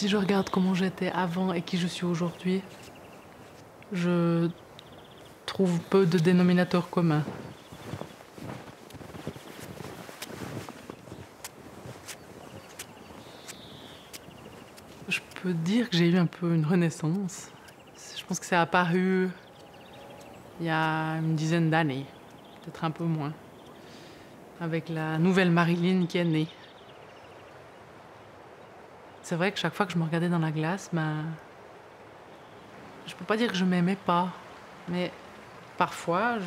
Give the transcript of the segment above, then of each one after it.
Si je regarde comment j'étais avant et qui je suis aujourd'hui, je trouve peu de dénominateurs communs. Je peux dire que j'ai eu un peu une renaissance. Je pense que c'est apparu il y a une dizaine d'années, peut-être un peu moins, avec la nouvelle Marilyn qui est née. C'est vrai que chaque fois que je me regardais dans la glace, je peux pas dire que je m'aimais pas, mais parfois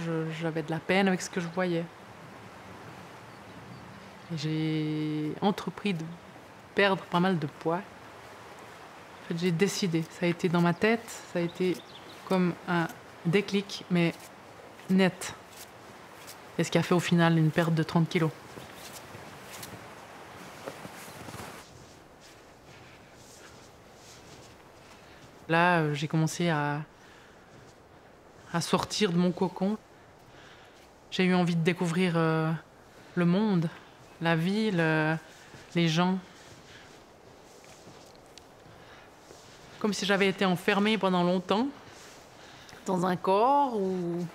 j'avais de la peine avec ce que je voyais. Et j'ai entrepris de perdre pas mal de poids. En fait, j'ai décidé, ça a été dans ma tête, ça a été comme un déclic, mais net. Et ce qui a fait au final une perte de 30 kilos. Là, j'ai commencé à sortir de mon cocon. J'ai eu envie de découvrir le monde, la vie, les gens. Comme si j'avais été enfermée pendant longtemps dans un corps ou...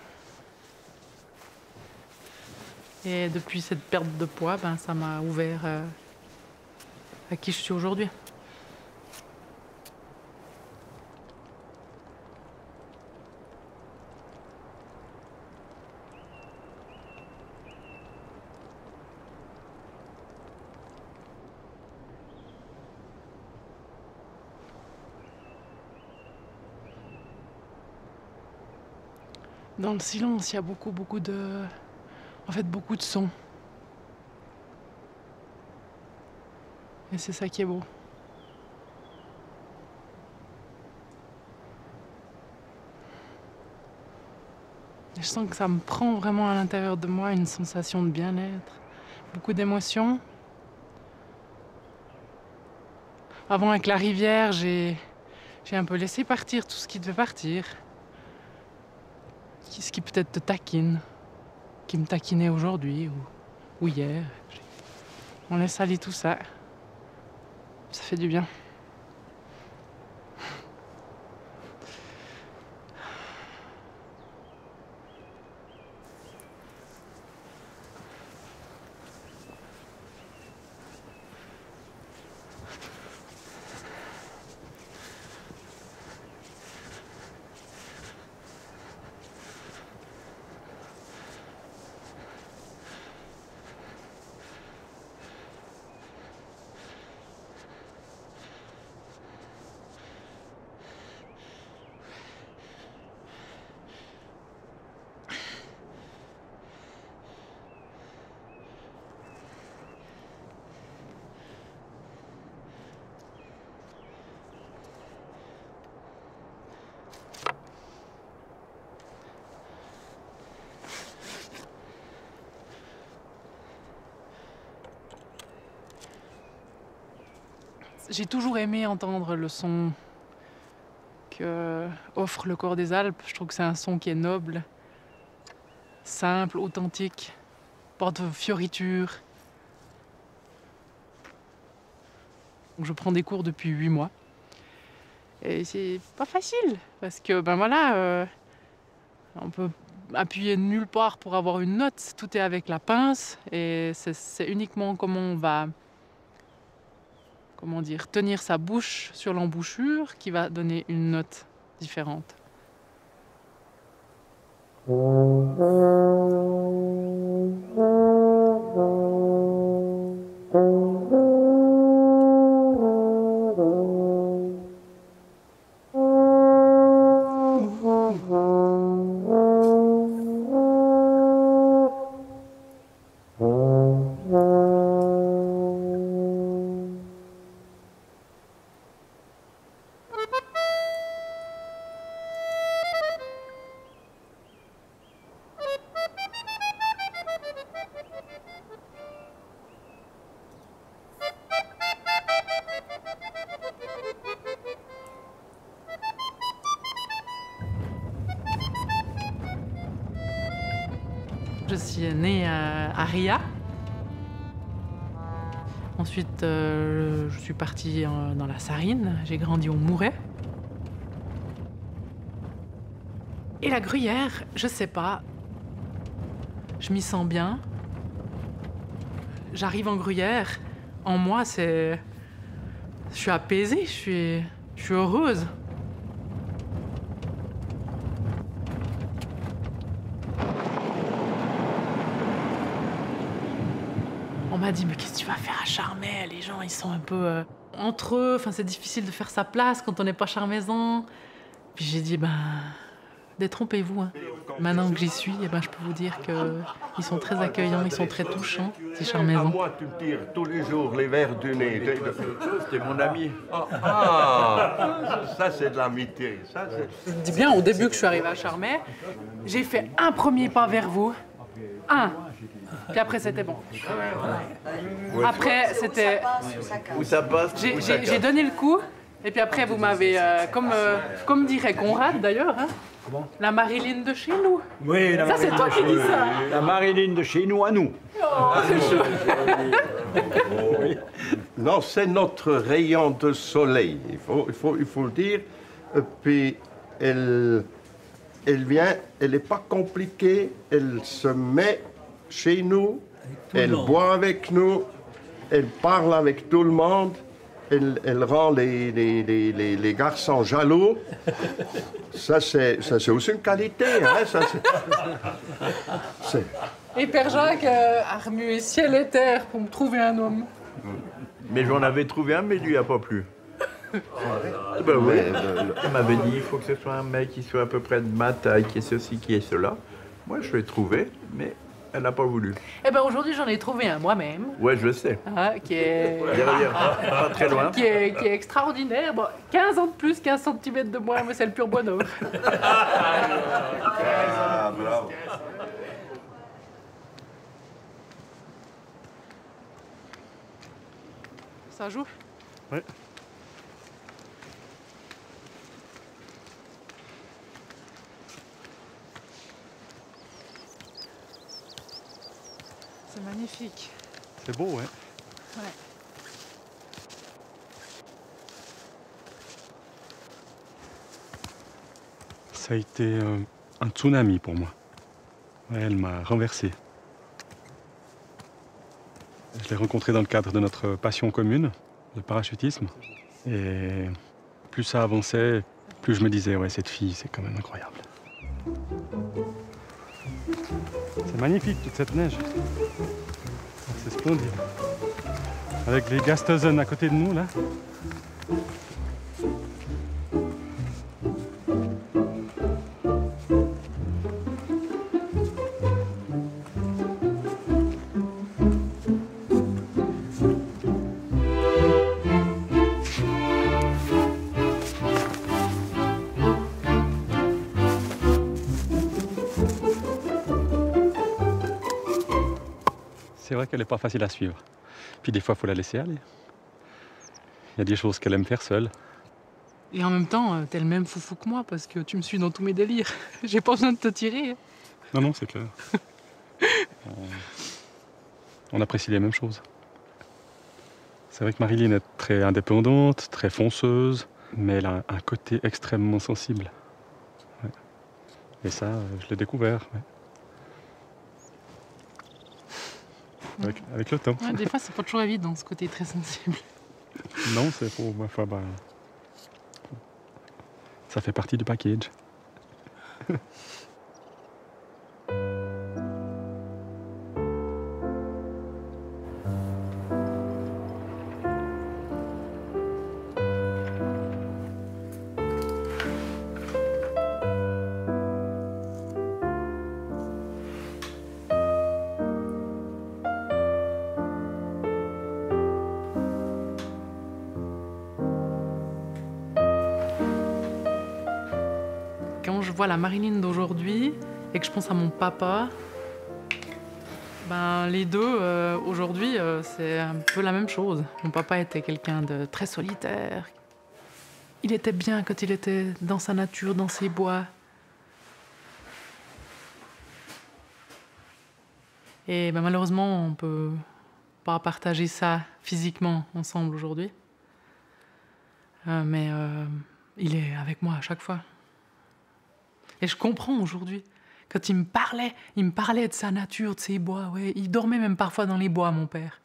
Et depuis cette perte de poids, ça m'a ouvert à qui je suis aujourd'hui. Dans le silence, il y a beaucoup de... En fait, beaucoup de sons. Et c'est ça qui est beau. Et je sens que ça me prend vraiment à l'intérieur de moi une sensation de bien-être, beaucoup d'émotions. Avant, avec la rivière, j'ai un peu laissé partir tout ce qui devait partir. Ce qui peut-être te taquine, qui me taquinait aujourd'hui ou hier. On laisse aller tout ça. Ça fait du bien. J'ai toujours aimé entendre le son que offre le corps des Alpes. Je trouve que c'est un son qui est noble, simple, authentique, porte de fioritures. Donc je prends des cours depuis 8 mois. Et c'est pas facile, parce que on peut appuyer nulle part pour avoir une note. Tout est avec la pince, et c'est uniquement comment on va... Comment dire, tenir sa bouche sur l'embouchure qui va donner une note différente. Je suis née à Ria, Ensuite, je suis partie dans la Sarine. J'ai grandi au Mouret. Et la Gruyère, je sais pas. Je m'y sens bien. J'arrive en Gruyère. En moi, c'est... Je suis apaisée, je suis heureuse. On m'a dit, mais qu'est-ce que tu vas faire à Charmey? Les gens, ils sont un peu entre eux. Enfin, c'est difficile de faire sa place quand on n'est pas charmaisan. Puis j'ai dit, ben, détrompez-vous. Hein. Maintenant que j'y suis, eh ben, je peux vous dire qu'ils sont très accueillants, ils sont très touchants, ces charmaisans. Moi, tu me tires tous les jours les verres du nez. C'était mon ami. Ça, c'est de l'amitié. Je me dis bien, au début que je suis arrivée à Charmey, j'ai fait un premier pas vers vous. Un. Puis après, c'était bon. Après, c'était... Où ça passe? J'ai donné le coup, et puis après, vous m'avez... comme dirait Conrad, d'ailleurs, hein, la Marilyn de chez nous. Oui, Ça, c'est toi qui dis ça. La Marilyn de chez nous à nous. Oh, c'est chaud. Non, c'est notre rayon de soleil, il faut le dire. Et puis, elle vient, elle n'est pas compliquée, elle se met chez nous, elle boit avec nous, elle parle avec tout le monde, elle rend les garçons jaloux. Ça, c'est aussi une qualité. Hein, ça, Et Père Jacques a remué ciel et terre pour me trouver un homme. Mais j'en avais trouvé un, mais lui a pas plu. Ben oui. Il m'avait dit, il faut que ce soit un mec qui soit à peu près de ma taille, qui est ceci, qui est cela. Moi, je l'ai trouvé, mais elle n'a pas voulu. Eh ben aujourd'hui, j'en ai trouvé un moi-même. Ouais, je le sais. Hein, qui est... Derrière, pas très loin. Qui est extraordinaire. Bon, 15 ans de plus, 15 cm de moins, mais c'est le pur bonheur. Ah, bravo. Ça joue? Ouais. C'est magnifique. C'est beau, ouais. Ouais. Ça a été un tsunami pour moi. Ouais, elle m'a renversé. Je l'ai rencontrée dans le cadre de notre passion commune, le parachutisme. Et plus ça avançait, plus je me disais, ouais, cette fille, c'est quand même incroyable. C'est magnifique, toute cette neige. C'est splendide. Avec les Gastosen à côté de nous, là. C'est vrai qu'elle n'est pas facile à suivre. Puis des fois, il faut la laisser aller. Il y a des choses qu'elle aime faire seule. Et en même temps, t'es le même foufou que moi, parce que tu me suis dans tous mes délires. J'ai pas besoin de te tirer. Non, non, c'est clair. On apprécie les mêmes choses. C'est vrai que Marilyn est très indépendante, très fonceuse, mais elle a un côté extrêmement sensible. Ouais. Et ça, je l'ai découvert. Ouais. Avec le temps. Ouais, des fois, c'est pas toujours évident, ce côté très sensible. Non, c'est pour ma foi, ça fait partie du package. Quand je vois la Marilyn d'aujourd'hui et que je pense à mon papa, ben, les deux, aujourd'hui, c'est un peu la même chose. Mon papa était quelqu'un de très solitaire. Il était bien quand il était dans sa nature, dans ses bois. Et ben, malheureusement, on peut pas partager ça physiquement ensemble aujourd'hui. Mais il est avec moi à chaque fois. Et je comprends aujourd'hui. Quand il me parlait de sa nature, de ses bois. Ouais. Il dormait même parfois dans les bois, mon père.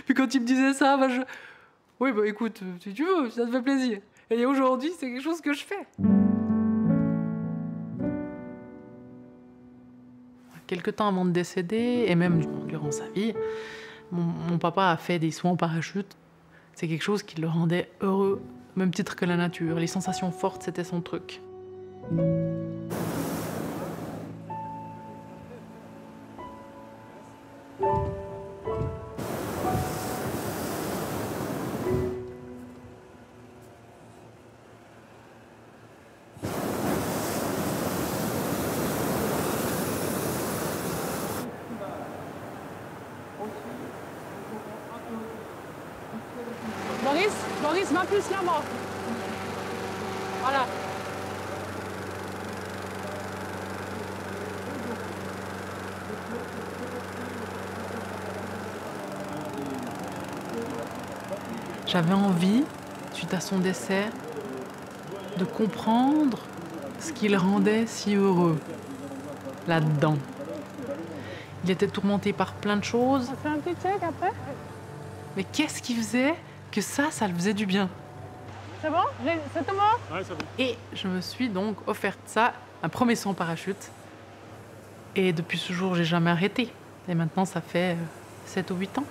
Puis quand il me disait ça, oui, bah écoute, si tu veux, ça te fait plaisir. Et aujourd'hui, c'est quelque chose que je fais. Quelque temps avant de décéder, et même durant sa vie, mon papa a fait des sauts en parachute. C'est quelque chose qui le rendait heureux, au même titre que la nature. Les sensations fortes, c'était son truc. Boris, va plus là-bas. Voilà. J'avais envie, suite à son décès, de comprendre ce qui le rendait si heureux là-dedans. Il était tourmenté par plein de choses. On fait un petit check après? Mais qu'est-ce qui faisait que ça le faisait du bien? C'est bon? C'est tout bon? Ouais, c'est bon. Et je me suis donc offert ça, un premier saut en parachute. Et depuis ce jour, j'ai jamais arrêté. Et maintenant, ça fait 7 ou 8 ans.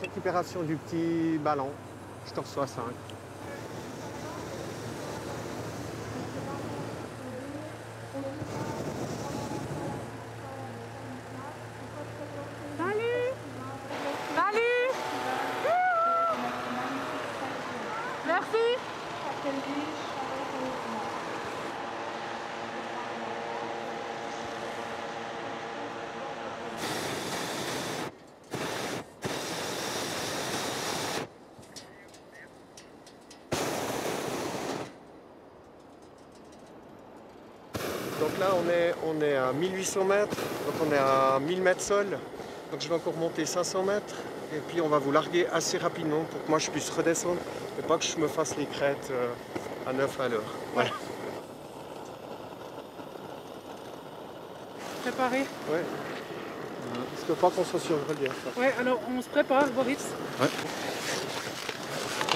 Récupération du petit ballon. Je te reçois 5. Salut! Salut! Merci! Donc là, on est à 1800 mètres, donc on est à 1000 mètres sol. Donc je vais encore monter 500 mètres et puis on va vous larguer assez rapidement pour que moi je puisse redescendre et pas que je me fasse les crêtes à 9 à l'heure. Voilà. Préparé? Ouais. Il ne faut pas qu'on soit sur le relief. Ouais, alors on se prépare, Boris.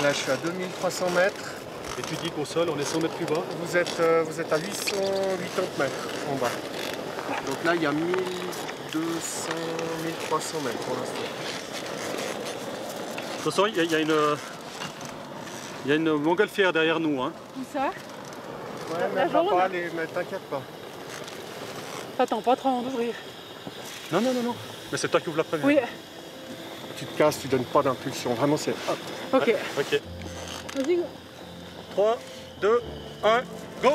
Là, je suis à 2300 mètres. Et tu dis qu'au sol, on est 100 mètres plus bas. Vous êtes à 880 mètres en bas. Donc là, il y a 1200, 1300 mètres pour l'instant. De toute façon, il y a une montgolfière derrière nous. Hein. Où ça? Ouais, mais elle va pas aller, mais t'inquiète pas. Attends, pas trop avant d'ouvrir. Non. Mais c'est toi qui ouvres la première. Oui, Tu te casses, tu donnes pas d'impulsion. Vraiment, c'est hop. ok. Ok. Vas-y. 3, 2, 1, go!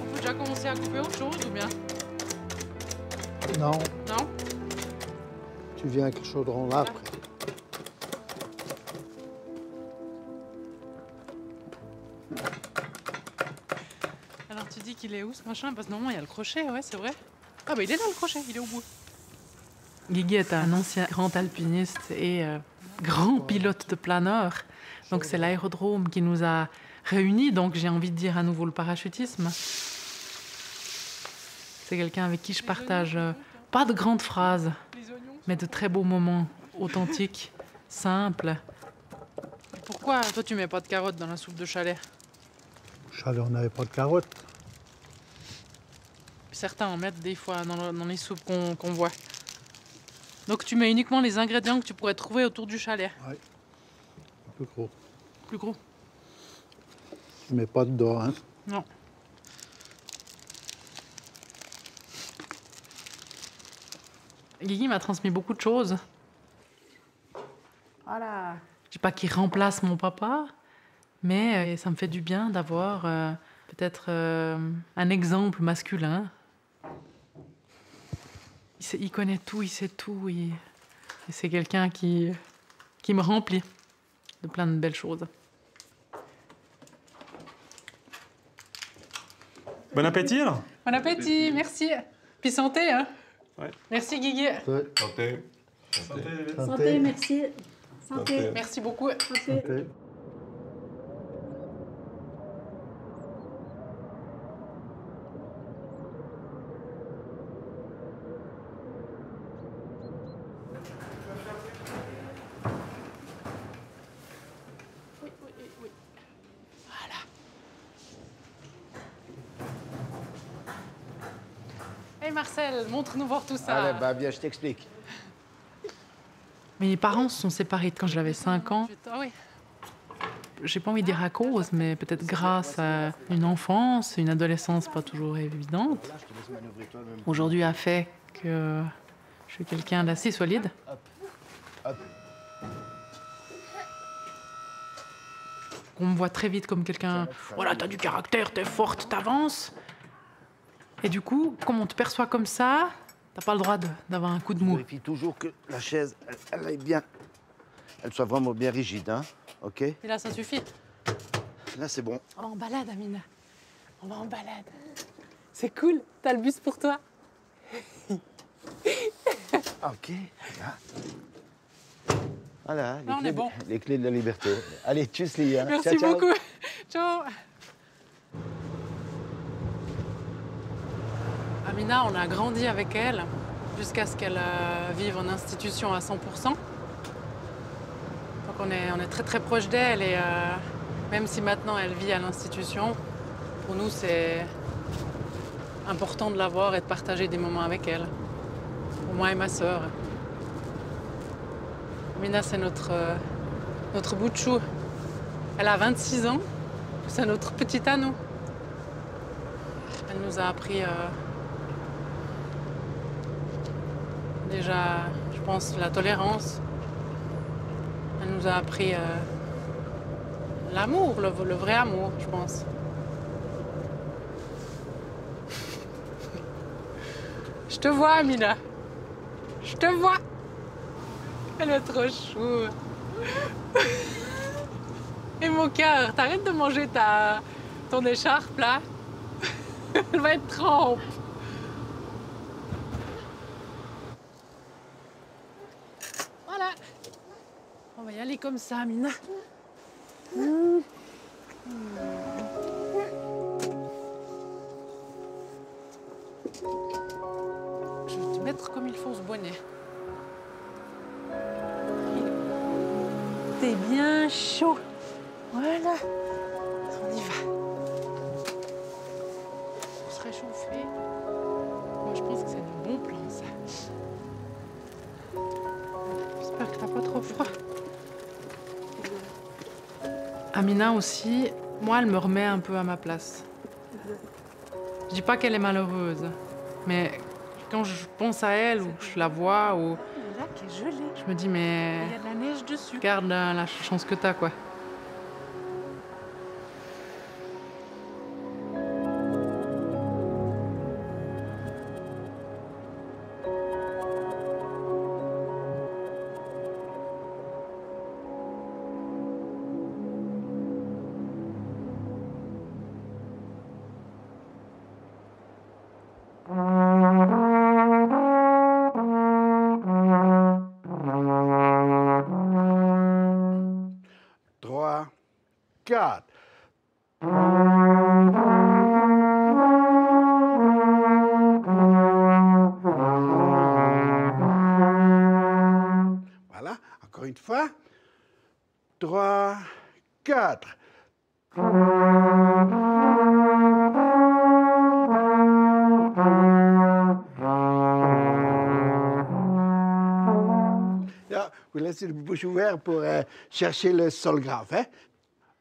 On peut déjà commencer à couper autre chose ou bien? Non, Non? tu viens avec le chaudron là après. Alors tu dis qu'il est où ce machin? Parce que normalement il y a le crochet, ouais, c'est vrai. Ah bah il est là le crochet, il est au bout. Guigui est un ancien grand alpiniste et grand pilote de planeur. Donc c'est l'aérodrome qui nous a réunis, donc j'ai envie de dire à nouveau le parachutisme. C'est quelqu'un avec qui je partage pas de grandes phrases, mais de très beaux moments authentiques, simples. Pourquoi toi tu mets pas de carottes dans la soupe de chalet? Je savais on n'avait pas de carottes. Certains en mettent des fois dans les soupes qu'on voit. Donc tu mets uniquement les ingrédients que tu pourrais trouver autour du chalet. Un peu gros. Plus gros. Tu mets pas dedans, hein. Non. Guigui m'a transmis beaucoup de choses. Voilà. Je dis pas qu'il remplace mon papa, mais ça me fait du bien d'avoir peut-être un exemple masculin. Il connaît tout, il sait tout. Et c'est quelqu'un qui me remplit de plein de belles choses. Bon appétit alors. Bon appétit, merci. Puis santé, hein. Ouais. Merci Guigui. Santé. Santé, merci. Santé. Merci beaucoup. Santé. Hey Marcel, montre-nous voir tout ça. Allez, bah viens, je t'explique. Mes parents se sont séparés quand j'avais 5 ans. Ah oui. J'ai pas envie de dire à cause, mais peut-être grâce à une enfance, une adolescence pas toujours évidente. Aujourd'hui a fait que je suis quelqu'un d'assez solide. On me voit très vite comme quelqu'un, voilà, t'as du caractère, t'es forte, t'avances. Et du coup, comme on te perçoit comme ça, t'as pas le droit d'avoir un coup de mou. Vérifie toujours que la chaise, elle aille bien. Elle soit vraiment bien rigide, hein. OK? Et là, ça suffit. Là, c'est bon. On va en balade, Amina. On va en balade. C'est cool, t'as le bus pour toi. OK. Là. Voilà, Là, on est bon. les clés de la liberté. Allez, tchuss, Lia. Merci Ciao, ciao. beaucoup. Ciao. Amina, on a grandi avec elle jusqu'à ce qu'elle vive en institution à 100%. Donc on est très très proche d'elle et même si maintenant elle vit à l'institution, pour nous c'est important de la voir et de partager des moments avec elle. Pour moi et ma sœur. Amina, c'est notre bout de chou. Elle a 26 ans, c'est notre petite à nous. Elle nous a appris déjà, je pense, la tolérance. Elle nous a appris l'amour, le vrai amour, je pense. Je te vois, Amina. Je te vois. Elle est trop chou. Et mon cœur, t'arrêtes de manger ton écharpe, là. Elle va être trempe. Voilà. On va y aller comme ça, Amina. Je vais te mettre comme il faut ce bonnet. T'es bien chaud. Voilà. On y va. Pour se réchauffer. Moi, je pense que c'est un bon plan, ça. J'espère que t'as pas trop froid. Amina aussi, moi, elle me remet un peu à ma place. Je dis pas qu'elle est malheureuse, mais quand je pense à elle ou que je la vois, ou Le lac est gelé. je me dis, mais Il y a de la neige dessus. garde la chance que t'as, quoi. Trois, quatre. Voilà, encore une fois. Trois, quatre. Là, vous laissez le bouche ouverte pour chercher le sol grave. Hein?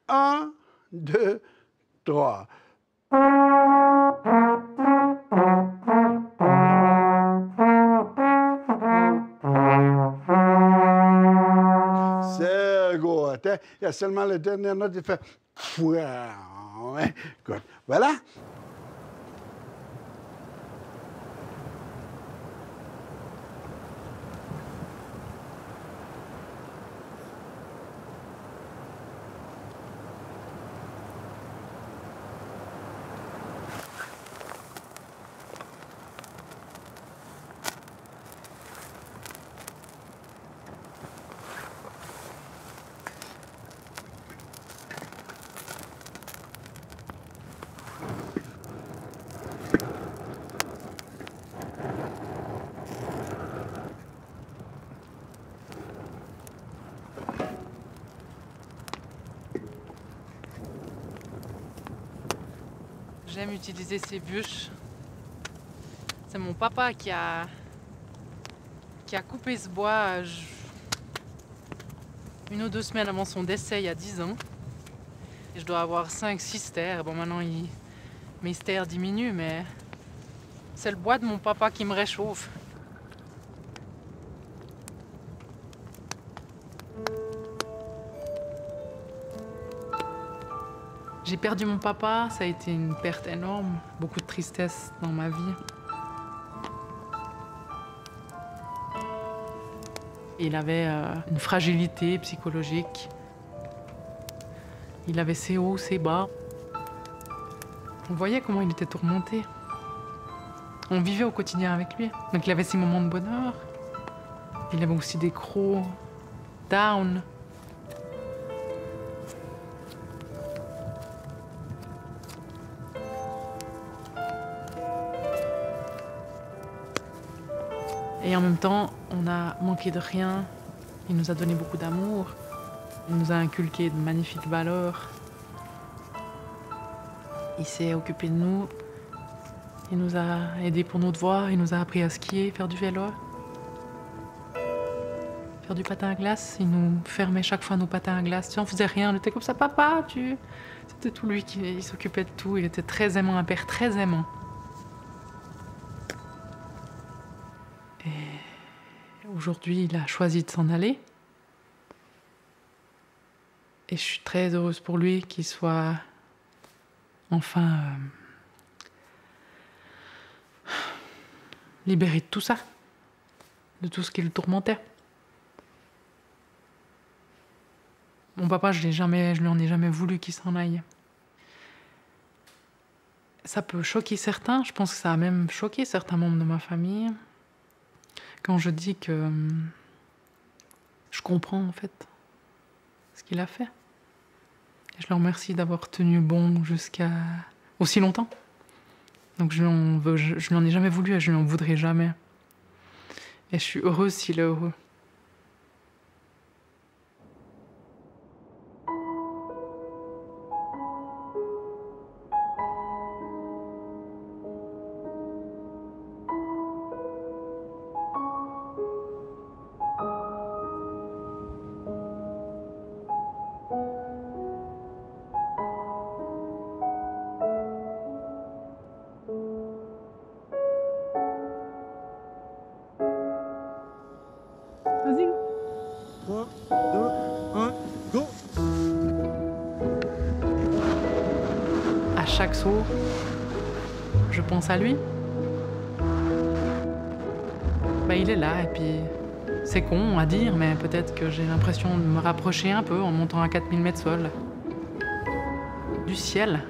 1, 2, 3. C'est good. Hein? Il y a seulement la dernière note qui fait... Good. Voilà. J'aime utiliser ces bûches. C'est mon papa qui a coupé ce bois 1 ou 2 semaines avant son décès il y a 10 ans. Et je dois avoir 5-6 terres. Bon, maintenant mes terres diminuent, mais c'est le bois de mon papa qui me réchauffe. J'ai perdu mon papa, ça a été une perte énorme, beaucoup de tristesse dans ma vie. Il avait une fragilité psychologique. Il avait ses hauts, ses bas. On voyait comment il était tourmenté. On vivait au quotidien avec lui. Donc il avait ses moments de bonheur. Il avait aussi des gros down. Et en même temps, on a manqué de rien. Il nous a donné beaucoup d'amour. Il nous a inculqué de magnifiques valeurs. Il s'est occupé de nous. Il nous a aidés pour nos devoirs. Il nous a appris à skier, faire du vélo. Faire du patin à glace. Il nous fermait chaque fois nos patins à glace. Tu sais, on faisait rien. On était comme ça, papa, C'était tout lui qui s'occupait de tout. Il était très aimant, un père très aimant. Aujourd'hui, il a choisi de s'en aller. Et je suis très heureuse pour lui qu'il soit enfin libéré de tout ça, de tout ce qui le tourmentait. Mon papa, je lui en ai jamais voulu qu'il s'en aille. Ça peut choquer certains, je pense que ça a même choqué certains membres de ma famille. Quand je dis que je comprends en fait ce qu'il a fait. Et je le remercie d'avoir tenu bon jusqu'à aussi longtemps. Donc je lui en ai jamais voulu et je lui en voudrais jamais. Et je suis heureuse s'il est heureux. Vas-y. 3, 2, 1, go! À chaque saut, je pense à lui. Il est là et puis c'est con à dire, mais peut-être que j'ai l'impression de me rapprocher un peu en montant à 4000 mètres sol du ciel.